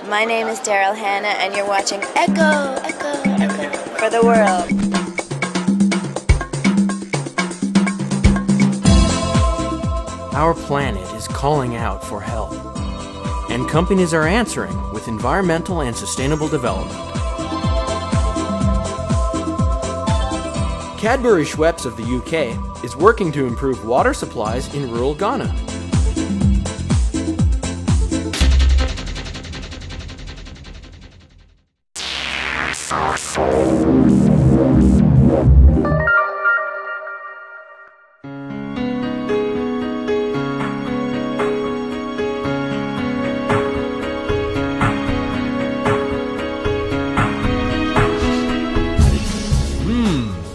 My name is Daryl Hannah, and you're watching Echo, Echo, Echo for the world. Our planet is calling out for help, and companies are answering with environmental and sustainable development. Cadbury Schweppes of the UK is working to improve water supplies in rural Ghana.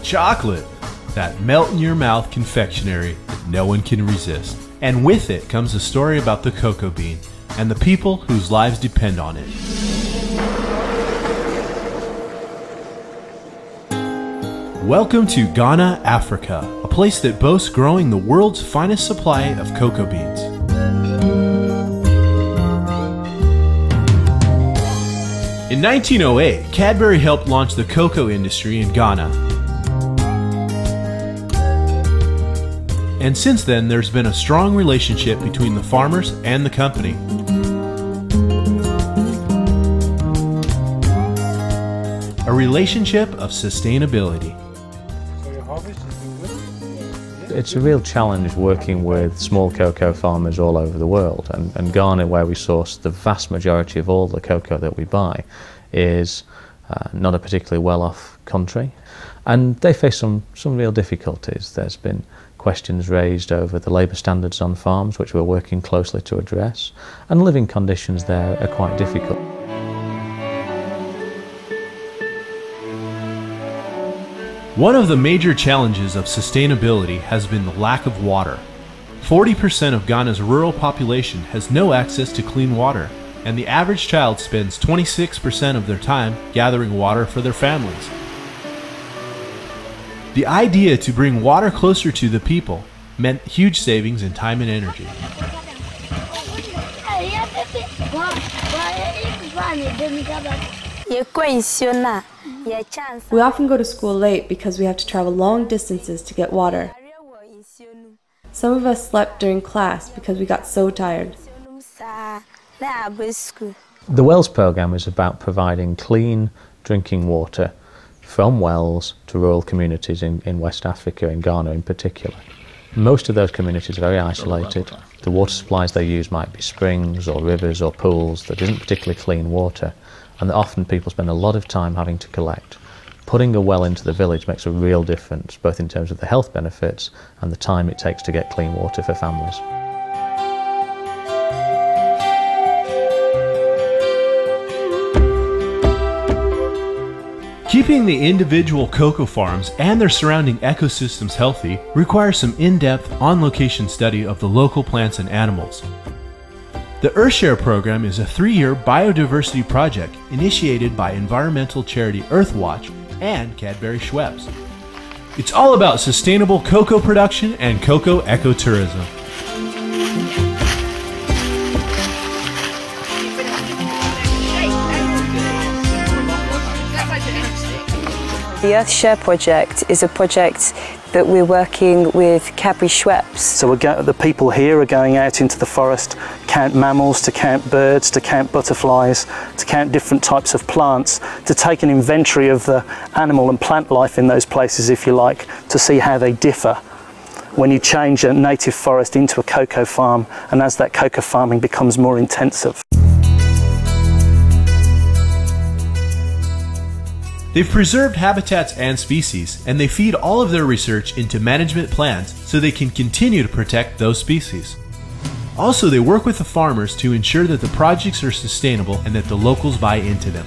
Chocolate, that melt-in-your-mouth confectionery that no one can resist. And with it comes a story about the cocoa bean and the people whose lives depend on it. Welcome to Ghana, Africa, a place that boasts growing the world's finest supply of cocoa beans. In 1908, Cadbury helped launch the cocoa industry in Ghana. And since then, there's been a strong relationship between the farmers and the company. A relationship of sustainability. It's a real challenge working with small cocoa farmers all over the world, and Ghana, where we source the vast majority of all the cocoa that we buy, is not a particularly well-off country, and they face some real difficulties. There's been questions raised over the labour standards on farms, which we're working closely to address, and living conditions there are quite difficult. One of the major challenges of sustainability has been the lack of water. 40% of Ghana's rural population has no access to clean water, and the average child spends 26% of their time gathering water for their families. The idea to bring water closer to the people meant huge savings in time and energy. We often go to school late because we have to travel long distances to get water. Some of us slept during class because we got so tired. The Wells programme is about providing clean drinking water from wells to rural communities in West Africa, in Ghana in particular. Most of those communities are very isolated. The water supplies they use might be springs or rivers or pools that isn't particularly clean water, and that often people spend a lot of time having to collect. Putting a well into the village makes a real difference, both in terms of the health benefits and the time it takes to get clean water for families. Keeping the individual cocoa farms and their surrounding ecosystems healthy requires some in-depth, on-location study of the local plants and animals. The Earthshare program is a 3-year biodiversity project initiated by environmental charity Earthwatch and Cadbury Schweppes. It's all about sustainable cocoa production and cocoa ecotourism. The Earthshare project is a project that we're working with Cadbury Schweppes. So the people here are going out into the forest, count mammals, to count birds, to count butterflies, to count different types of plants, to take an inventory of the animal and plant life in those places, if you like, to see how they differ when you change a native forest into a cocoa farm, and as that cocoa farming becomes more intensive. They've preserved habitats and species, and they feed all of their research into management plans so they can continue to protect those species. Also, they work with the farmers to ensure that the projects are sustainable and that the locals buy into them.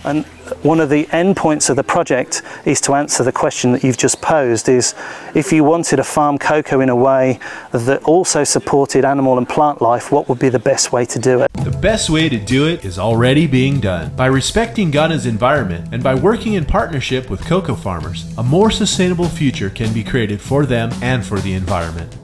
And one of the endpoints of the project is to answer the question that you've just posed, is if you wanted to farm cocoa in a way that also supported animal and plant life, what would be the best way to do it? The best way to do it is already being done. By respecting Ghana's environment and by working in partnership with cocoa farmers, a more sustainable future can be created for them and for the environment.